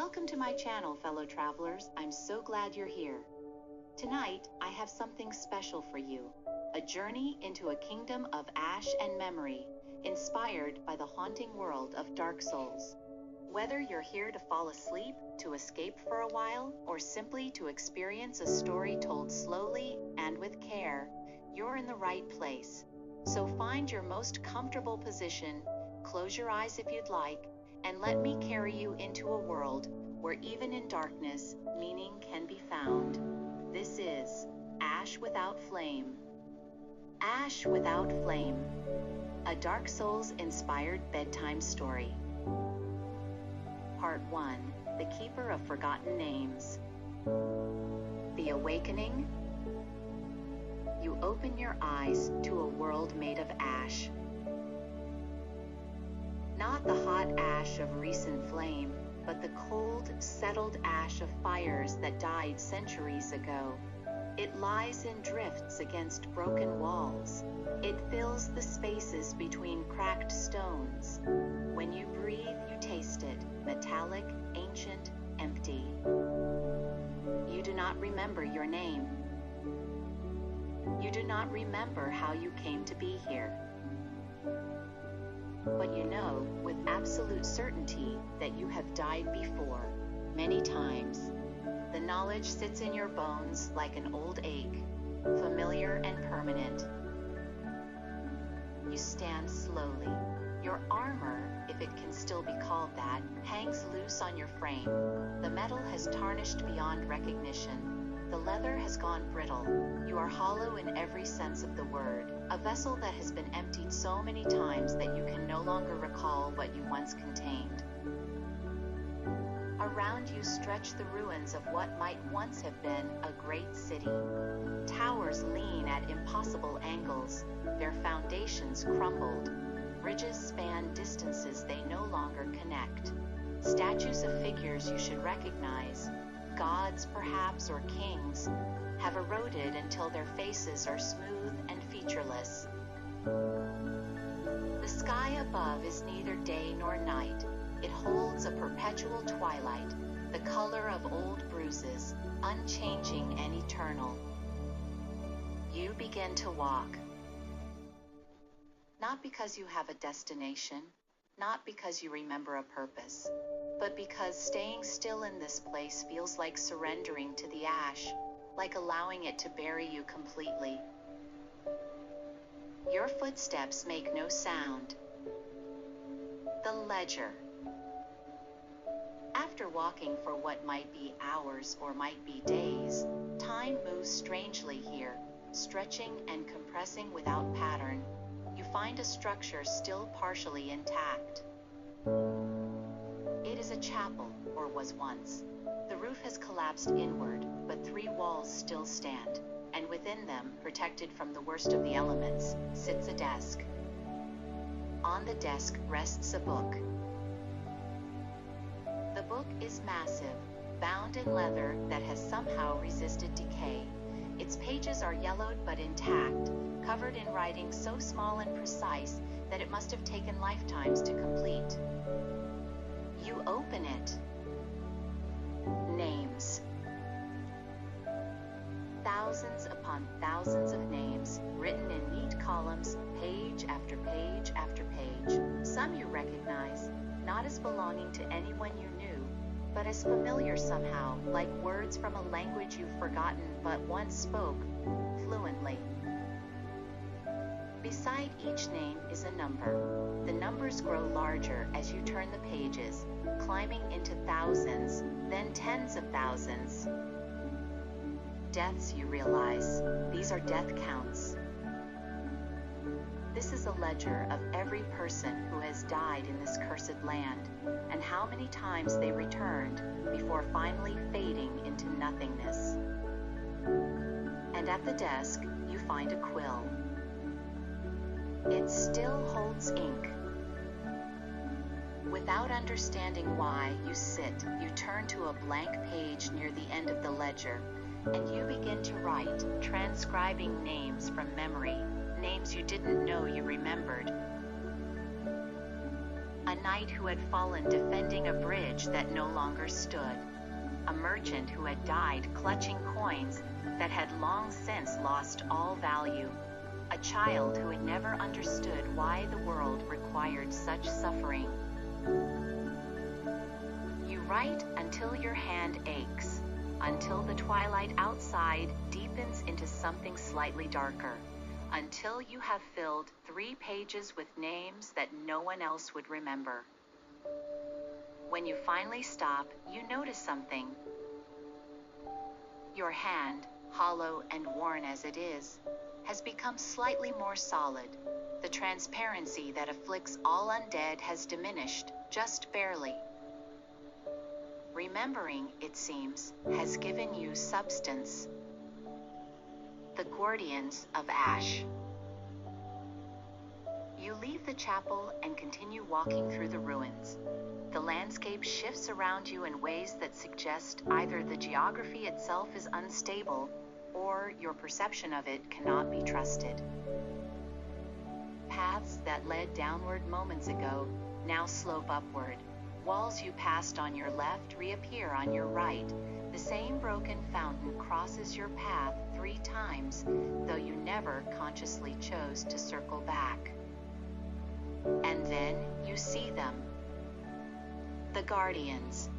Welcome to my channel, fellow travelers. I'm so glad you're here. Tonight, I have something special for you. A journey into a kingdom of ash and memory, inspired by the haunting world of Dark Souls. Whether you're here to fall asleep, to escape for a while, or simply to experience a story told slowly and with care, you're in the right place. So find your most comfortable position, close your eyes if you'd like, and let me carry you into a world where even in darkness, meaning can be found. This is Ash Without Flame. Ash Without Flame, a Dark Souls-inspired bedtime story. Part 1, The Keeper of Forgotten Names. The Awakening. You open your eyes to a world made of ash. Not the hot ash of recent flame, but the cold, settled ash of fires that died centuries ago. It lies in drifts against broken walls. It fills the spaces between cracked stones. When you breathe, you taste it, metallic, ancient, empty. You do not remember your name. You do not remember how you came to be here. But you know with absolute certainty that you have died before, many times. The knowledge sits in your bones like an old ache, familiar and permanent. You stand slowly. Your armor, if it can still be called that, hangs loose on your frame. The metal has tarnished beyond recognition. The leather has gone brittle. You are hollow in every sense of the word, a vessel that has been emptied so many times that you can no longer recall what you once contained. Around you stretch the ruins of what might once have been a great city. Towers lean at impossible angles, their foundations crumbled. Bridges span distances they no longer connect. Statues of figures you should recognize, gods perhaps or kings, have eroded until their faces are smooth and featureless. The sky above is neither day nor night. It holds a perpetual twilight, the color of old bruises, unchanging and eternal. You begin to walk. Not because you have a destination, not because you remember a purpose, but because staying still in this place feels like surrendering to the ash, like allowing it to bury you completely. Your footsteps make no sound. The ledger. After walking for what might be hours or might be days, time moves strangely here, stretching and compressing without pattern. You find a structure still partially intact. It is a chapel, or was once. The roof has collapsed inward, but 3 walls still stand, and within them, protected from the worst of the elements, sits a desk. On the desk rests a book. The book is massive, bound in leather that has somehow resisted decay. Its pages are yellowed but intact, covered in writing so small and precise that it must have taken lifetimes to complete. You open it. Names. Thousands upon thousands of names, written in neat columns, page after page after page. Some you recognize, not as belonging to anyone you knew, but as familiar somehow, like words from a language you've forgotten but once spoke fluently. Beside each name is a number. The numbers grow larger as you turn the pages, climbing into thousands, then tens of thousands. Deaths, you realize. These are death counts. This is a ledger of every person who has died in this cursed land, and how many times they returned before finally fading into nothingness. And at the desk, you find a quill. It still holds ink. Without understanding why, you sit, you turn to a blank page near the end of the ledger, and you begin to write, transcribing names from memory, names you didn't know you remembered. A knight who had fallen defending a bridge that no longer stood, a merchant who had died clutching coins that had long since lost all value, a child who had never understood why the world required such suffering. You write until your hand aches, until the twilight outside deepens into something slightly darker, until you have filled 3 pages with names that no one else would remember. When you finally stop, you notice something. Your hand, hollow and worn as it is, has become slightly more solid. The transparency that afflicts all undead has diminished, just barely. Remembering, it seems, has given you substance. The Guardians of Ash. You leave the chapel and continue walking through the ruins. The landscape shifts around you in ways that suggest either the geography itself is unstable or your perception of it cannot be trusted. Paths that led downward moments ago now slope upward. Walls you passed on your left reappear on your right. The same broken fountain crosses your path 3 times, though you never consciously chose to circle back. And then you see them. The Guardians.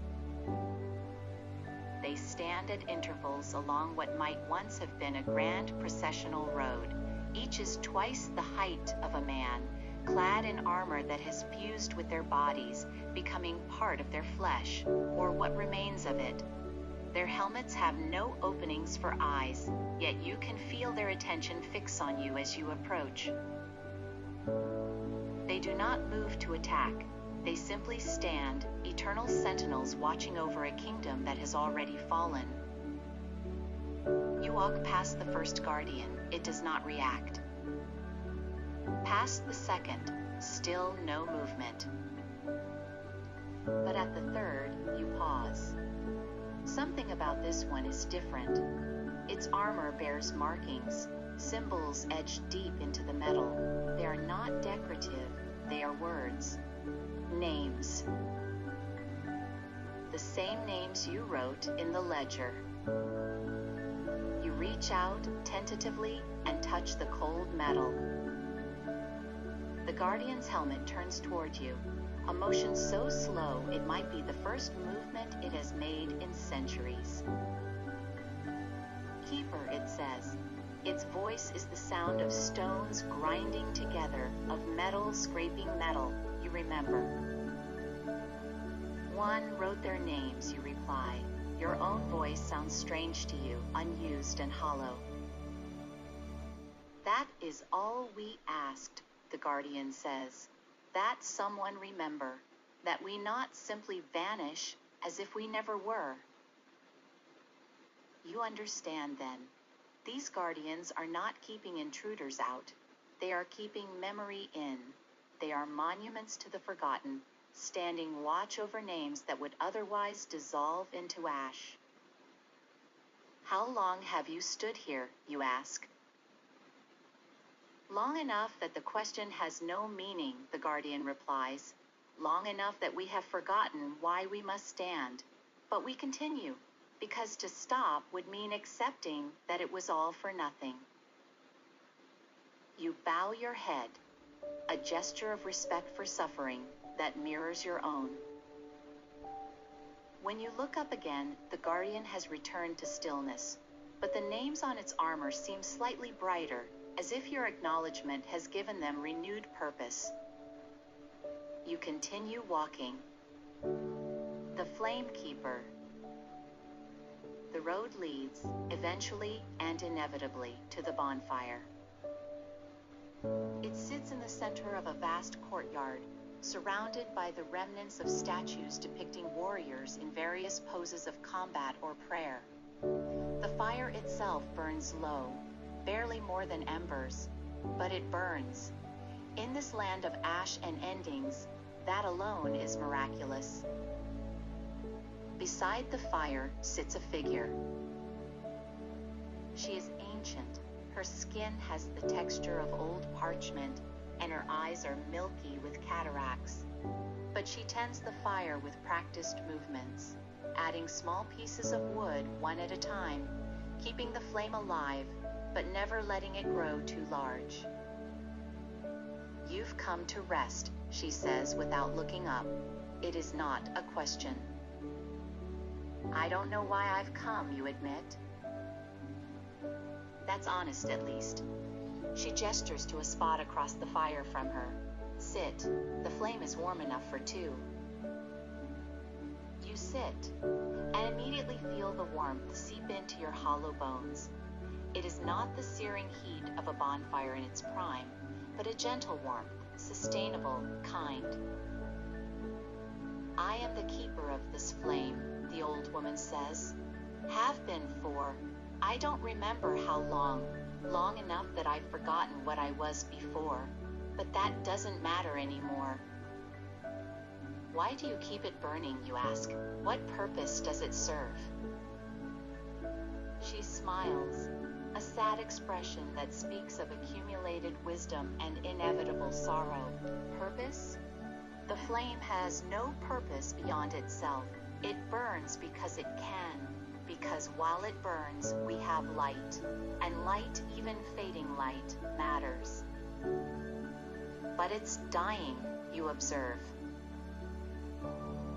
They stand at intervals along what might once have been a grand processional road. Each is twice the height of a man, clad in armor that has fused with their bodies, becoming part of their flesh, or what remains of it. Their helmets have no openings for eyes, yet you can feel their attention fix on you as you approach. They do not move to attack. They simply stand, eternal sentinels watching over a kingdom that has already fallen. You walk past the first guardian. It does not react. Past the second, still no movement. But at the third, you pause. Something about this one is different. Its armor bears markings, symbols etched deep into the metal. They are not decorative, they are words. Names. The same names you wrote in the ledger. You reach out tentatively and touch the cold metal. The Guardian's helmet turns toward you, a motion so slow it might be the first movement it has made in centuries. Keeper, it says. Its voice is the sound of stones grinding together, of metal scraping metal, you remember. 1 wrote their names, you reply. Your own voice sounds strange to you, unused and hollow. That is all we asked, the Guardian says. That someone remember, that we not simply vanish as if we never were. You understand then. These Guardians are not keeping intruders out. They are keeping memory in. They are monuments to the forgotten, standing watch over names that would otherwise dissolve into ash. How long have you stood here, you ask? Long enough that the question has no meaning, the Guardian replies. Long enough that we have forgotten why we must stand. But we continue, because to stop would mean accepting that it was all for nothing. You bow your head, a gesture of respect for suffering that mirrors your own. When you look up again, the Guardian has returned to stillness, but the names on its armor seem slightly brighter, as if your acknowledgement has given them renewed purpose. You continue walking. The Flame Keeper. The road leads, eventually and inevitably, to the bonfire. It sits in the center of a vast courtyard, surrounded by the remnants of statues depicting warriors in various poses of combat or prayer. The fire itself burns low, barely more than embers, but it burns. In this land of ash and endings, that alone is miraculous. Beside the fire sits a figure. She is ancient. Her skin has the texture of old parchment, and her eyes are milky with cataracts. but she tends the fire with practiced movements, adding small pieces of wood one at a time, keeping the flame alive, but never letting it grow too large. "You've come to rest," she says without looking up. It is not a question. "I don't know why I've come," you admit. That's honest, at least. She gestures to a spot across the fire from her. "Sit. The flame is warm enough for two." You sit, and immediately feel the warmth seep into your hollow bones. It is not the searing heat of a bonfire in its prime, but a gentle warmth, sustainable, kind. "I am the keeper of this flame," the old woman says. "Have been for, I don't remember how long enough that I've forgotten what I was before, but that doesn't matter anymore." "Why do you keep it burning?" you ask. "What purpose does it serve?" She smiles, a sad expression that speaks of accumulated wisdom and inevitable sorrow. Purpose? The flame has no purpose beyond itself. It burns because it can, because while it burns, we have light, and light, even fading light, matters. "But it's dying," you observe.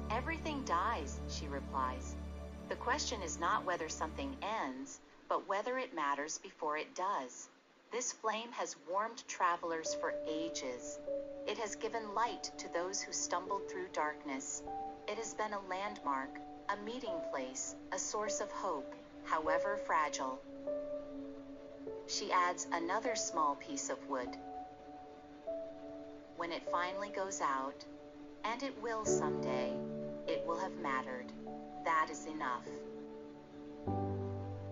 "Everything dies," she replies. "The question is not whether something ends, but whether it matters before it does. This flame has warmed travelers for ages. It has given light to those who stumbled through darkness. It has been a landmark, a meeting place, a source of hope, however fragile." She adds another small piece of wood. "When it finally goes out, and it will someday, it will have mattered. That is enough."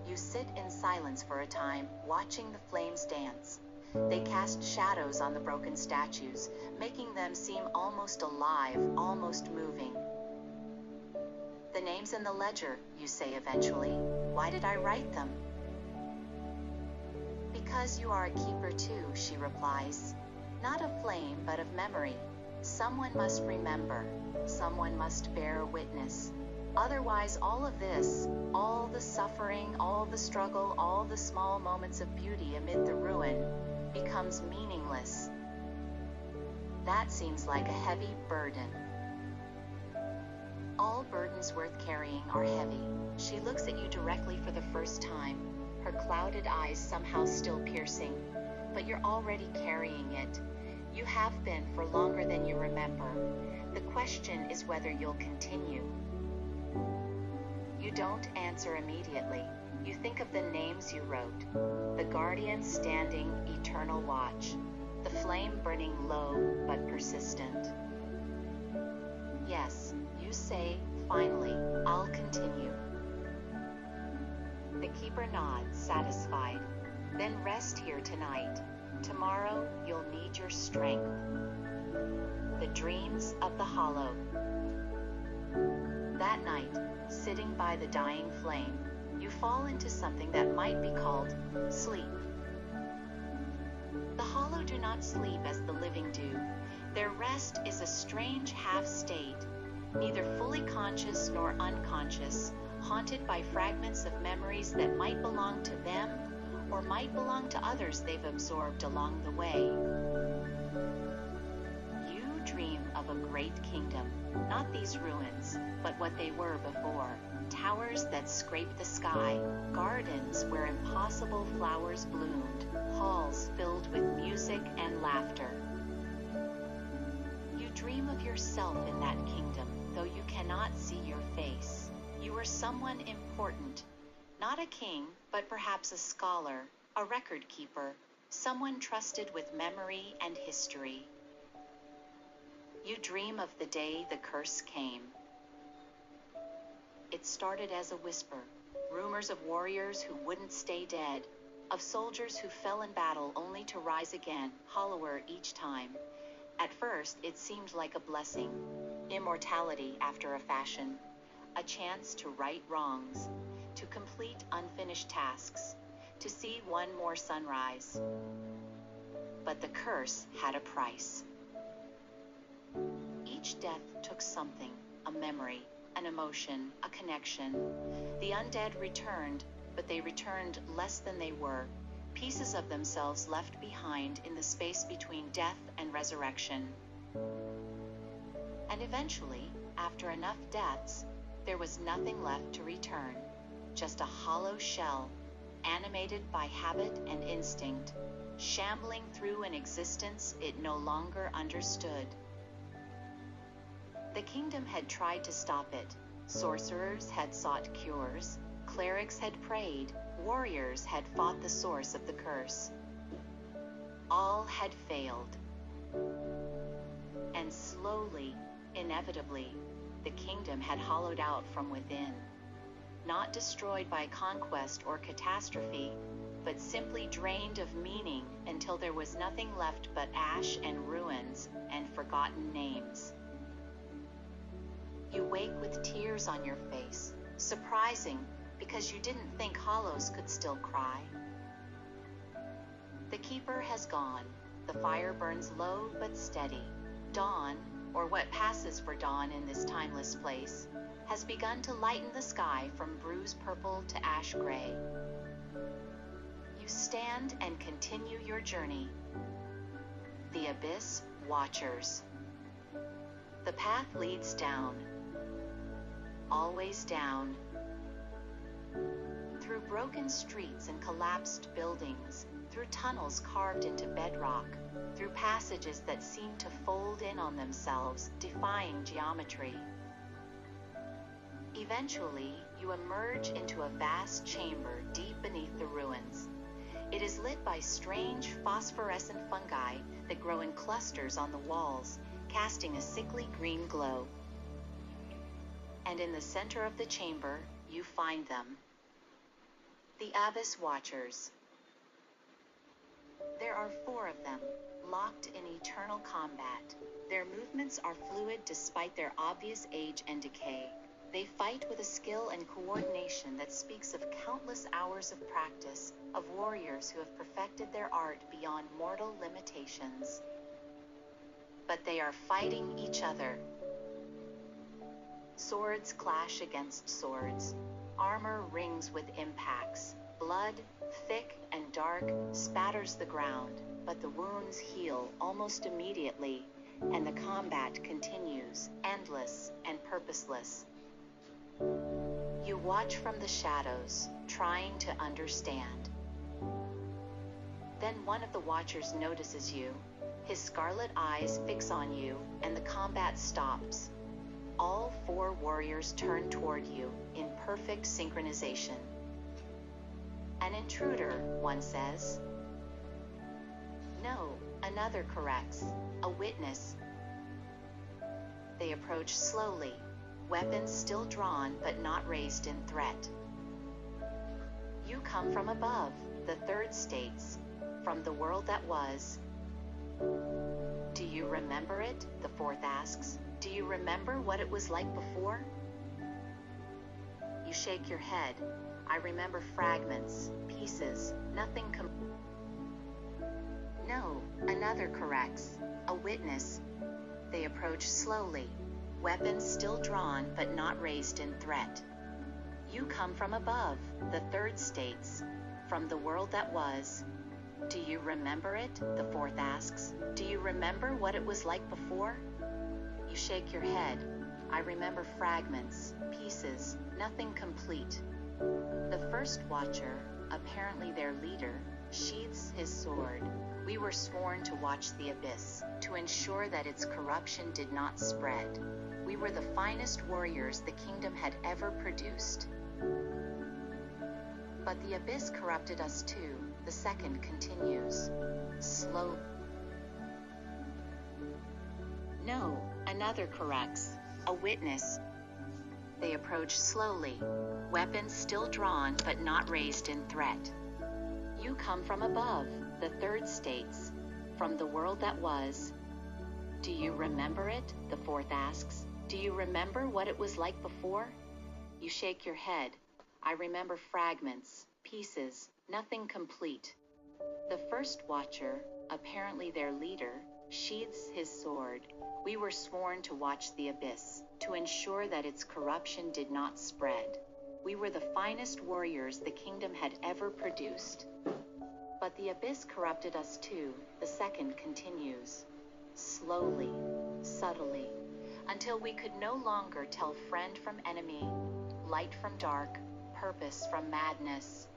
You sit in silence for a time, watching the flames dance. They cast shadows on the broken statues, making them seem almost alive, almost moving. "The names in the ledger," you say eventually. "Why did I write them?" "Because you are a keeper too," she replies. "Not of flame, but of memory. Someone must remember. Someone must bear witness. Otherwise, all of this, all the suffering, all the struggle, all the small moments of beauty amid the ruin, becomes meaningless." That seems like a heavy burden. "All burdens worth carrying are heavy." She looks at you directly for the first time, her clouded eyes somehow still piercing. "But you're already carrying it. You have been for longer than you remember. The question is whether you'll continue." You don't answer immediately. You think of the names you wrote, the guardian standing eternal watch, the flame burning low but persistent. "Yes," you say, finally, "I'll continue." The keeper nods, satisfied. "Then rest here tonight. Tomorrow you'll need your strength." The dreams of the hollow. That night, sitting by the dying flame, you fall into something that might be called sleep. The hollow do not sleep as the living do. Their rest is a strange half-state, neither fully conscious nor unconscious, haunted by fragments of memories that might belong to them or might belong to others they've absorbed along the way. You dream of a great kingdom, not these ruins, but what they were before. Towers that scrape the sky, gardens where impossible flowers bloomed, halls filled with music and laughter. You dream of yourself in that kingdom, though you cannot see your face. You are someone important, not a king, but perhaps a scholar, a record keeper, someone trusted with memory and history. You dream of the day the curse came. It started as a whisper, rumors of warriors who wouldn't stay dead, of soldiers who fell in battle only to rise again, hollower each time. At first, it seemed like a blessing, immortality after a fashion, a chance to right wrongs, to complete unfinished tasks, to see one more sunrise. But the curse had a price. Each each death took something, a memory, an emotion, a connection. The undead returned, but they returned less than they were, pieces of themselves left behind in the space between death and resurrection. And eventually, after enough deaths, there was nothing left to return, just a hollow shell, animated by habit and instinct, shambling through an existence it no longer understood. The kingdom had tried to stop it. Sorcerers had sought cures, clerics had prayed, warriors had fought the source of the curse. All had failed. And slowly, inevitably, the kingdom had hollowed out from within. Not destroyed by conquest or catastrophe, but simply drained of meaning until there was nothing left but ash and ruins and forgotten names. You wake with tears on your face, surprising because you didn't think hollows could still cry. The keeper has gone. The fire burns low but steady. Dawn, or what passes for dawn in this timeless place, has begun to lighten the sky from bruise purple to ash gray. You stand and continue your journey. The Abyss Watchers. The path leads down. Always down. Through broken streets and collapsed buildings, through tunnels carved into bedrock, through passages that seem to fold in on themselves, defying geometry. Eventually, you emerge into a vast chamber deep beneath the ruins. It is lit by strange phosphorescent fungi that grow in clusters on the walls, casting a sickly green glow. And in the center of the chamber, you find them. The Abyss Watchers. There are 4 of them, locked in eternal combat. Their movements are fluid despite their obvious age and decay. They fight with a skill and coordination that speaks of countless hours of practice, of warriors who have perfected their art beyond mortal limitations. But they are fighting each other. Swords clash against swords. Armor rings with impacts. Blood, thick and dark, spatters the ground, but the wounds heal almost immediately, and the combat continues, endless and purposeless. You watch from the shadows, trying to understand. Then one of the Watchers notices you. His scarlet eyes fix on you, and the combat stops. All 4 warriors turn toward you in perfect synchronization. An intruder, one says. No, another corrects. A witness. They approach slowly, weapons still drawn but not raised in threat. You come from above, the 3rd states, from the world that was. Do you remember it? The 4th asks. Do you remember what it was like before? You shake your head. I remember fragments, pieces, nothing No, another corrects. A witness. They approach slowly, weapons still drawn but not raised in threat. You come from above, the 3rd states, from the world that was. Do you remember it? The 4th asks. Do you remember what it was like before? You shake your head. I remember fragments, pieces, nothing complete. The 1st Watcher, apparently their leader, sheathes his sword. We were sworn to watch the Abyss, to ensure that its corruption did not spread. We were the finest warriors the kingdom had ever produced. But the Abyss corrupted us too, the 2nd continues. Slow. No, another corrects. A witness. They approach slowly, weapons still drawn but not raised in threat. You come from above, the 3rd states, from the world that was. Do you remember it? The 4th asks. Do you remember what it was like before? You shake your head. I remember fragments, pieces, nothing complete. The 1st Watcher, apparently their leader, sheathes his sword. We were sworn to watch the abyss, to ensure that its corruption did not spread. We were the finest warriors the kingdom had ever produced. But the abyss corrupted us too, the second continues. Slowly, subtly, until we could no longer tell friend from enemy, light from dark, purpose from madness.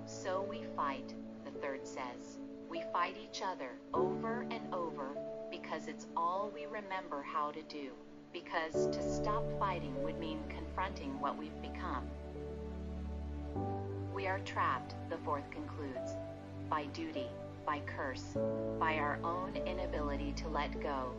So we fight, the third says. We fight each other over and over because it's all we remember how to do. Because to stop fighting would mean confronting what we've become. We are trapped, the fourth concludes, by duty, by curse, by our own inability to let go.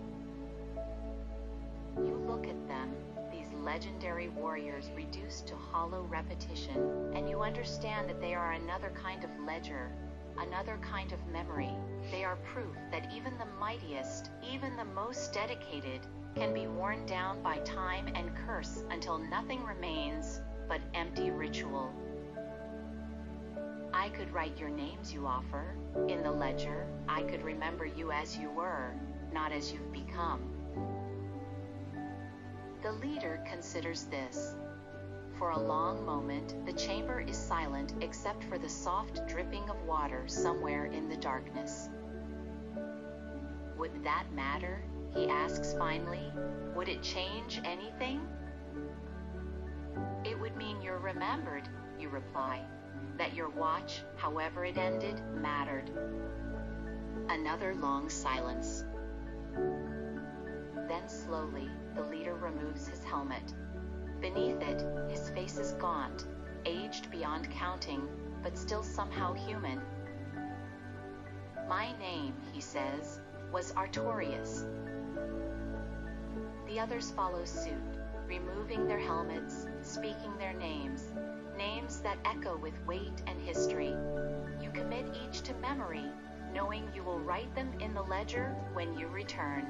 You look at them, these legendary warriors reduced to hollow repetition, and you understand that they are another kind of ledger, another kind of memory. They are proof that even the mightiest, even the most dedicated, can be worn down by time and curse until nothing remains but empty ritual. I could write your names you offer in the ledger. I could remember you as you were, not as you've become. The leader considers this. For a long moment, the chamber is silent except for the soft dripping of water somewhere in the darkness. Would that matter? He asks finally. Would it change anything? It would mean you're remembered, you reply. That your watch, however it ended, mattered. Another long silence. Then slowly, the leader removes his helmet. Beneath it, his face is gaunt, aged beyond counting, but still somehow human. My name, he says, was Artorius. The others follow suit, removing their helmets, speaking their names, names that echo with weight and history. You commit each to memory, knowing you will write them in the ledger when you return.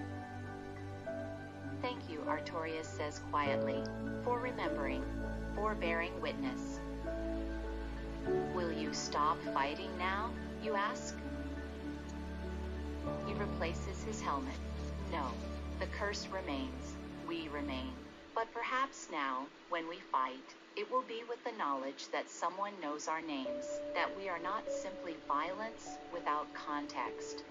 Thank you, Artorius says quietly, for remembering, for bearing witness. Will you stop fighting now, you ask? He replaces his helmet. No, the curse remains. We remain. But perhaps now, when we fight, it will be with the knowledge that someone knows our names, that we are not simply violence without context.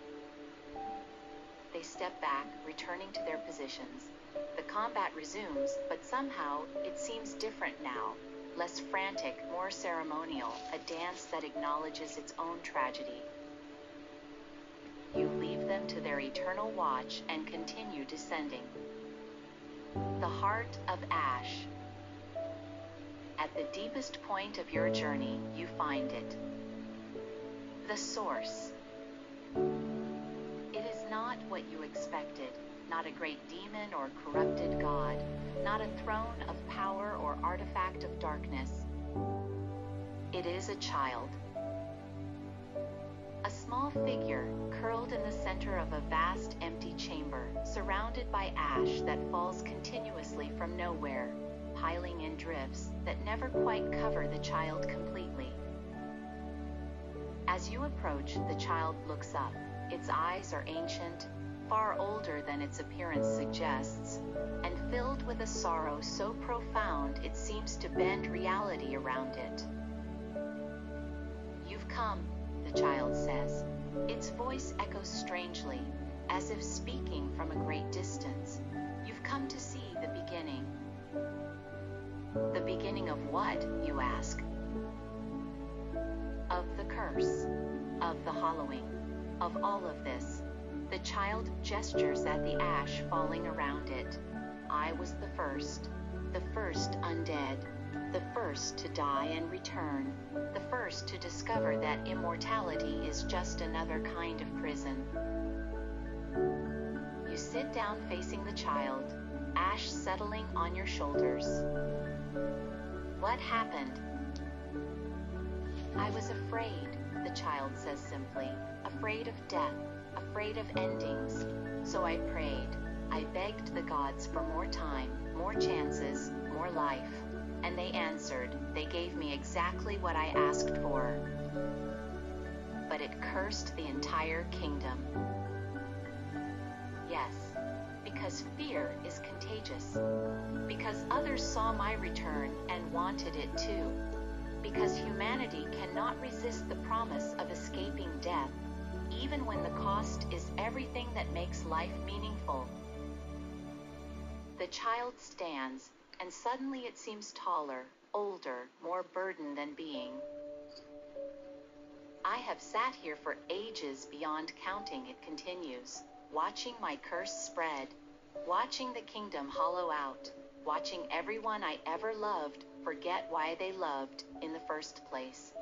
They step back, returning to their positions. The combat resumes, but somehow it seems different now. Less frantic, more ceremonial, a dance that acknowledges its own tragedy. You leave them to their eternal watch and continue descending. The heart of Ash. At the deepest point of your journey, you find it. The source. It is not what you expected, not a great demon or corrupted god, not a throne of power or artifact of darkness. It is a child. A small figure, curled in the center of a vast empty chamber, surrounded by ash that falls continuously from nowhere, piling in drifts that never quite cover the child completely. As you approach, the child looks up. Its eyes are ancient, far older than its appearance suggests, and filled with a sorrow so profound it seems to bend reality around it. You've come, the child says. Its voice echoes strangely, as if speaking from a great distance. You've come to see the beginning. The beginning of what, you ask? Of the curse, of the hollowing, of all of this. The child gestures at the ash falling around it. I was the first undead, the first to die and return, the first to discover that immortality is just another kind of prison. You sit down facing the child, ash settling on your shoulders. What happened? I was afraid, the child says simply, afraid of death, afraid of endings. So I prayed. I begged the gods for more time, more chances, more life. And they answered. They gave me exactly what I asked for. but it cursed the entire kingdom. Yes, because fear is contagious. Because others saw my return and wanted it too. Because humanity cannot resist the promise of escaping death, even when the cost is everything that makes life meaningful. The child stands, and suddenly it seems taller, older, more burdened than being. I have sat here for ages beyond counting, it continues, watching my curse spread, watching the kingdom hollow out, watching everyone I ever loved forget why they loved in the first place.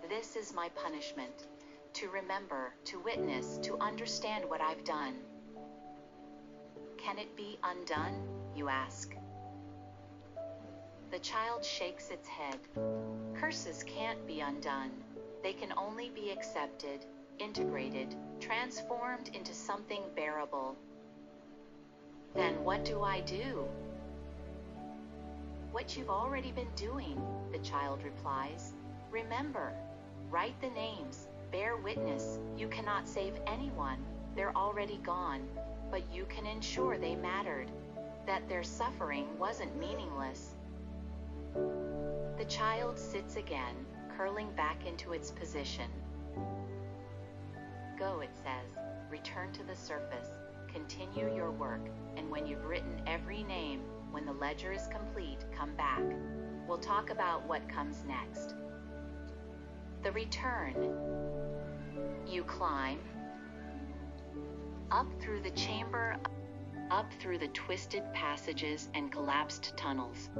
This is my punishment, to remember, to witness, to understand what I've done. Can it be undone, you ask? The child shakes its head. Curses can't be undone. They can only be accepted, integrated, transformed into something bearable. Then what do I do? What you've already been doing, the child replies. Remember, write the names, bear witness. You cannot save anyone. They're already gone, but you can ensure they mattered, that their suffering wasn't meaningless. The child sits again, curling back into its position. Go, it says, return to the surface, continue your work, and when you've written every name, when the ledger is complete, come back. We'll talk about what comes next. The return. You climb up through the chamber, up through the twisted passages and collapsed tunnels,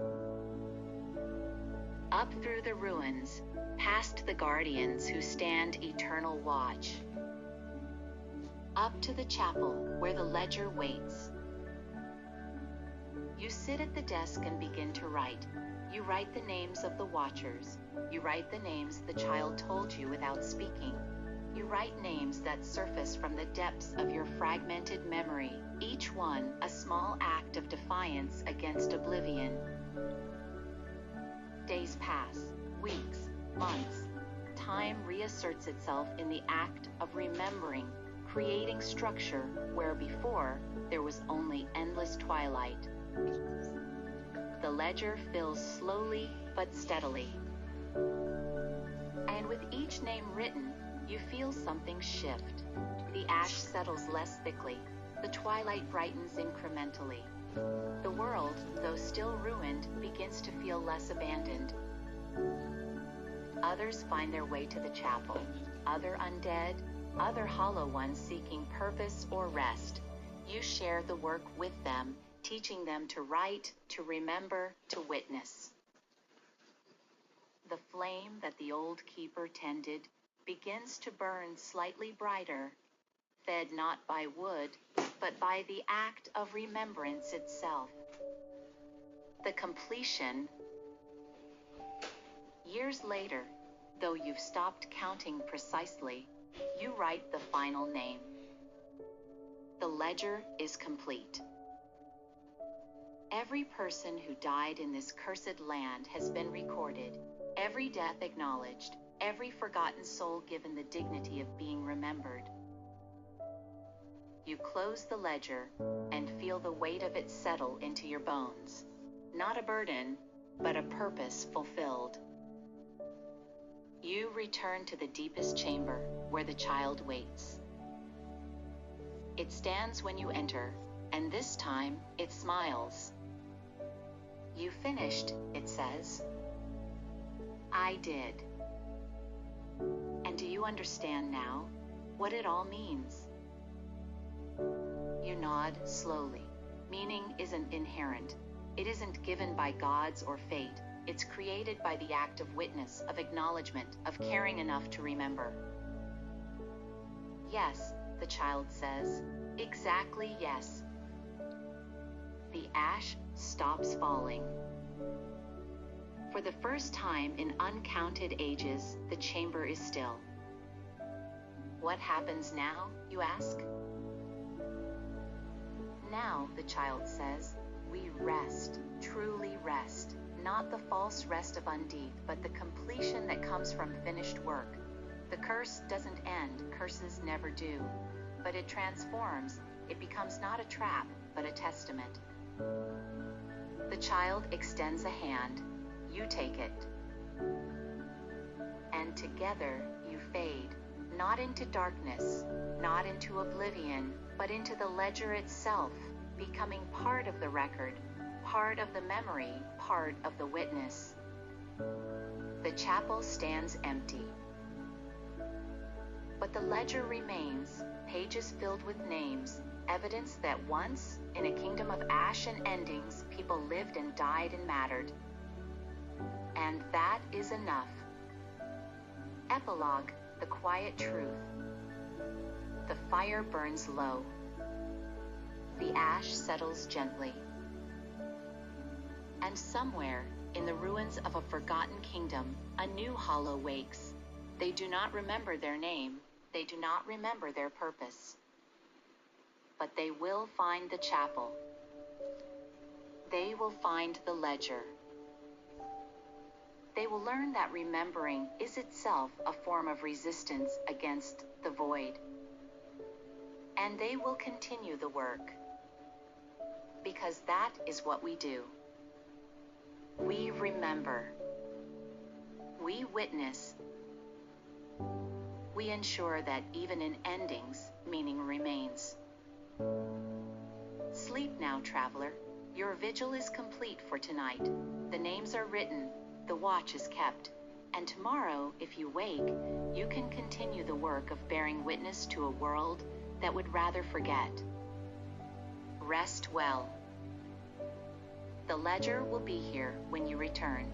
up through the ruins, past the guardians who stand eternal watch, up to the chapel where the ledger waits. You sit at the desk and begin to write. You write the names of the watchers. You write the names the child told you without speaking. You write names that surface from the depths of your fragmented memory, each one a small act of defiance against oblivion. Days pass, weeks, months. Time reasserts itself in the act of remembering, creating structure where before there was only endless twilight. The ledger fills slowly but steadily. And with each name written, you feel something shift. The ash settles less thickly. The twilight brightens incrementally. The world, though still ruined, begins to feel less abandoned. Others find their way to the chapel. Other undead, other hollow ones seeking purpose or rest. You share the work with them, teaching them to write, to remember, to witness. The flame that the old keeper tended begins to burn slightly brighter, fed not by wood, but by the act of remembrance itself. The completion. Years later, though you've stopped counting precisely, you write the final name. The ledger is complete. Every person who died in this cursed land has been recorded, every death acknowledged, every forgotten soul given the dignity of being remembered. You close the ledger and feel the weight of it settle into your bones. Not a burden, but a purpose fulfilled. You return to the deepest chamber where the child waits. It stands when you enter, and this time it smiles. You finished, it says. I did. And do you understand now what it all means? You nod slowly. Meaning isn't inherent. It isn't given by gods or fate. It's created by the act of witness, of acknowledgement, of caring enough to remember. Yes, the child says. Exactly yes. The ash stops falling. For the first time in uncounted ages, the chamber is still. What happens now, you ask? Now, the child says, we rest, truly rest. Not the false rest of undeath, but the completion that comes from finished work. The curse doesn't end, curses never do, but it transforms. It becomes not a trap, but a testament. The child extends a hand, you take it, and together you fade, not into darkness, not into oblivion, but into the ledger itself, becoming part of the record, part of the memory, part of the witness. The chapel stands empty, but the ledger remains, pages filled with names, evidence that once, in a kingdom of ash and endings, people lived and died and mattered. And that is enough. Epilogue, the quiet truth. The fire burns low. The ash settles gently. And somewhere, in the ruins of a forgotten kingdom, a new hollow wakes. They do not remember their name. They do not remember their purpose. But they will find the chapel. They will find the ledger. They will learn that remembering is itself a form of resistance against the void. And they will continue the work. Because that is what we do. We remember. We witness. We ensure that even in endings, meaning remains. Sleep now, traveler. Your vigil is complete for tonight. The names are written, the watch is kept, and tomorrow, if you wake, you can continue the work of bearing witness to a world that would rather forget. Rest well. The ledger will be here when you return.